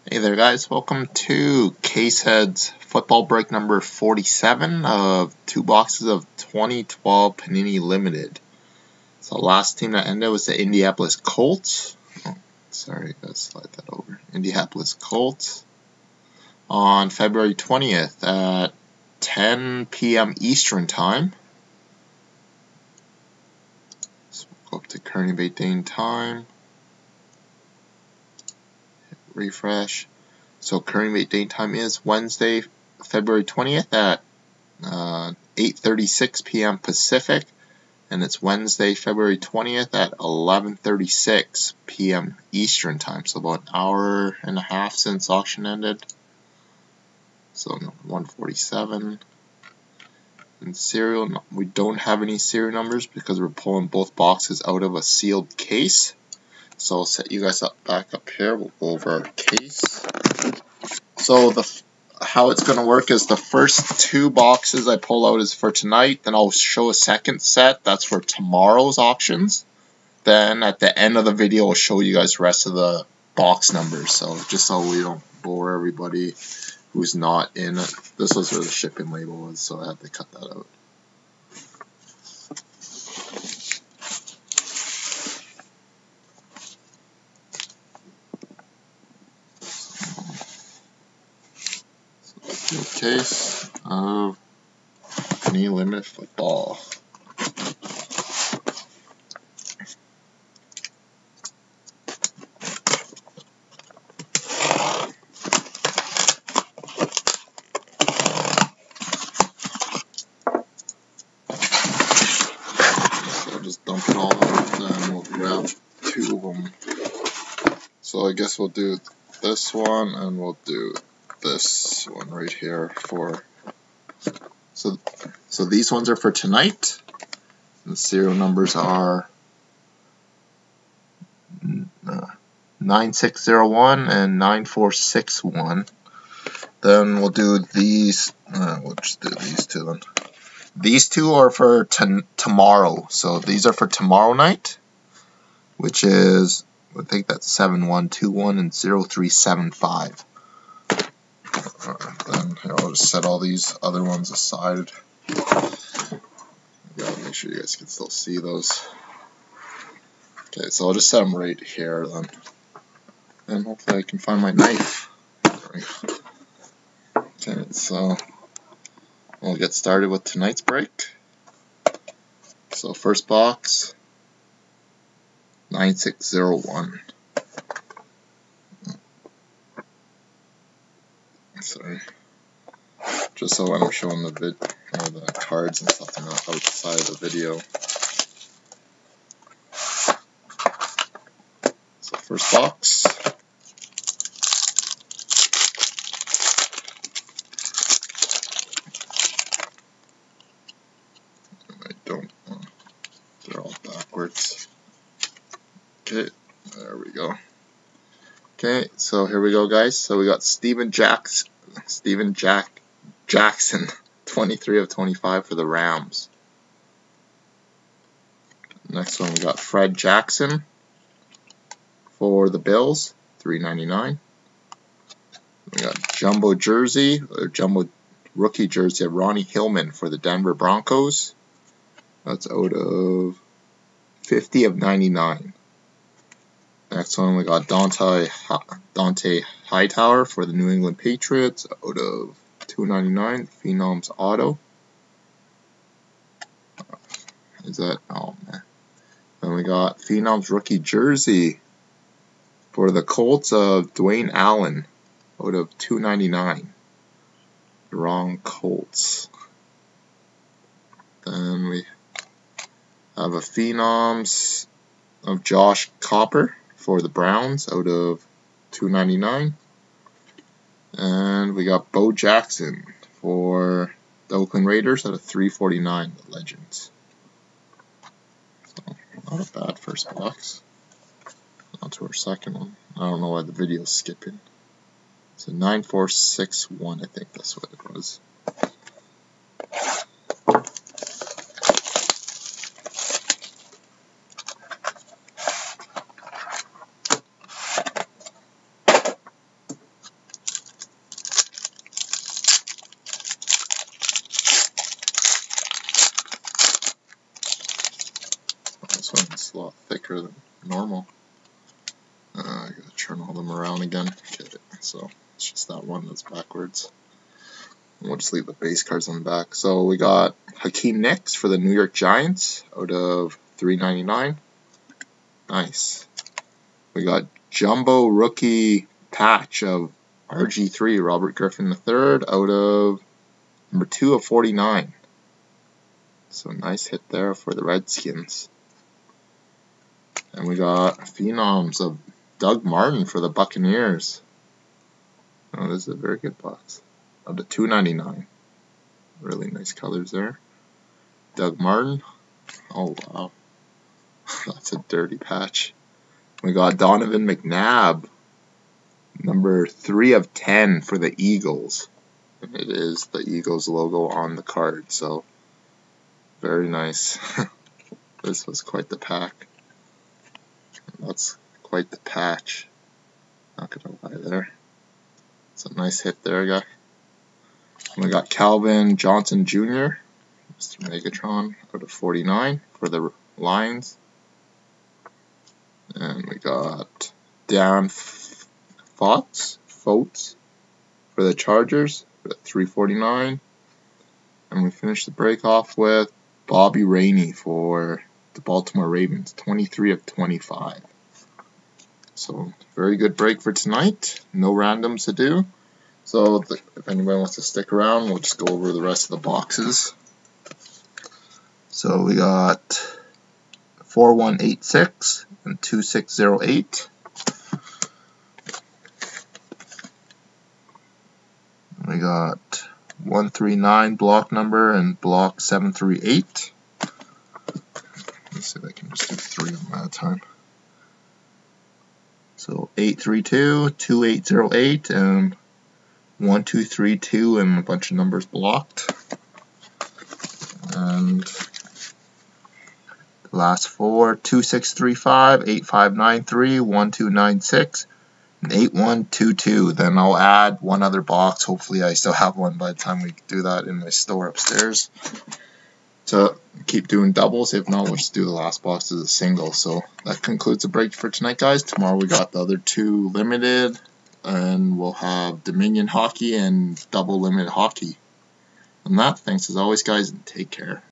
Hey there guys, welcome to Casehead's football break number 47 of 2 boxes of 2012 Panini Limited. So the last team that ended was the Indianapolis Colts. Oh, sorry, gotta slide that over. Indianapolis Colts on February 20th at 10 p.m. Eastern Time. So we'll go up to current date time. Refresh. So current date time is Wednesday, February 20th at 8:36 p.m. Pacific, and it's Wednesday, February 20th at 11:36 p.m. Eastern Time. So about an hour and a half since auction ended. So 147. And serial, we don't have any serial numbers because we're pulling both boxes out of a sealed case. So I'll set you guys back up here. We'll go over our case. So how it's going to work is the first 2 boxes I pull out is for tonight. Then I'll show a second set. That's for tomorrow's auctions. Then at the end of the video, I'll show you guys the rest of the box numbers. So just so we don't bore everybody who's not in it. This was where the shipping label was, so I had to cut that out. Case of Panini Limited Football. So just dump it all out and we'll grab 2 of them. So I guess we'll do this one and we'll do this one right here for so these ones are for tonight. The serial numbers are 9601 and 9461. Then we'll do these. We'll just do these 2 then. These 2 are for tomorrow. So these are for tomorrow night, which is, I think that's 7121 and 0375. Then here, I'll just set all these other ones aside. Gotta make sure you guys can still see those. Okay, so I'll just set them right here then. And hopefully I can find my knife. Okay, so we'll get started with tonight's break. So first box, 9601. Sorry. Just so when I'm showing the cards and stuff, they're not outside of the video. So first box. They're all backwards. Okay, there we go. Okay, so here we go, guys. So we got Steven Jackson, 23 of 25 for the Rams. Next one we got Fred Jackson for the Bills, 399. We got jumbo rookie jersey of Ronnie Hillman for the Denver Broncos. That's out of 50 of 99. Next one we got Dante Hightower for the New England Patriots out of 299. Phenoms auto. Is that? Oh man. Then we got Phenoms rookie jersey for the Colts of Dwayne Allen out of 299. The wrong Colts. Then we have a Phenoms of Josh Copper for the Browns out of 299. And we got Bo Jackson for the Oakland Raiders out of 349, the Legends. So not a bad first box. On to our second one. I don't know why the video is skipping. So 9461, I think that's what it was. It's a lot thicker than normal. I gotta turn all them around again. Okay, so it's just that one that's backwards. We'll just leave the base cards on the back. So we got Hakeem Nicks for the New York Giants out of $3.99. Nice. We got Jumbo Rookie Patch of RG3, Robert Griffin III, out of number 2 of 49. So nice hit there for the Redskins. And we got Phenoms of Doug Martin for the Buccaneers. Oh, this is a very good box. Out of $2.99. Really nice colors there. Doug Martin. Oh, wow. That's a dirty patch. We got Donovan McNabb, number 3 of 10 for the Eagles. And it is the Eagles logo on the card, so very nice. This was quite the pack. That's quite the patch. Not gonna lie there. It's a nice hit there, guy. We got Calvin Johnson Jr., Mr. Megatron, out of 49 for the Lions. And we got Dan Fouts for the Chargers at $3.49. And we finished the break off with Bobby Rainey for the Baltimore Ravens, 23 of 25. So, very good break for tonight. No randoms to do. So, if anybody wants to stick around, we'll just go over the rest of the boxes. So, we got 4186 and 2608. We got 139 block number and block 738. Let's see if I can just do 3 of them at a time. So 832, 2808, and 1232, and a bunch of numbers blocked. And the last 4, 2635, 8593, 1296, and 8122. Then I'll add one other box. Hopefully I still have one by the time we do that in my store upstairs to keep doing doubles. If not, we'll just do the last box as a single. So that concludes the break for tonight, guys. Tomorrow we got the other 2 limited, and we'll have Dominion Hockey and double limited hockey. And that, thanks as always, guys, and take care.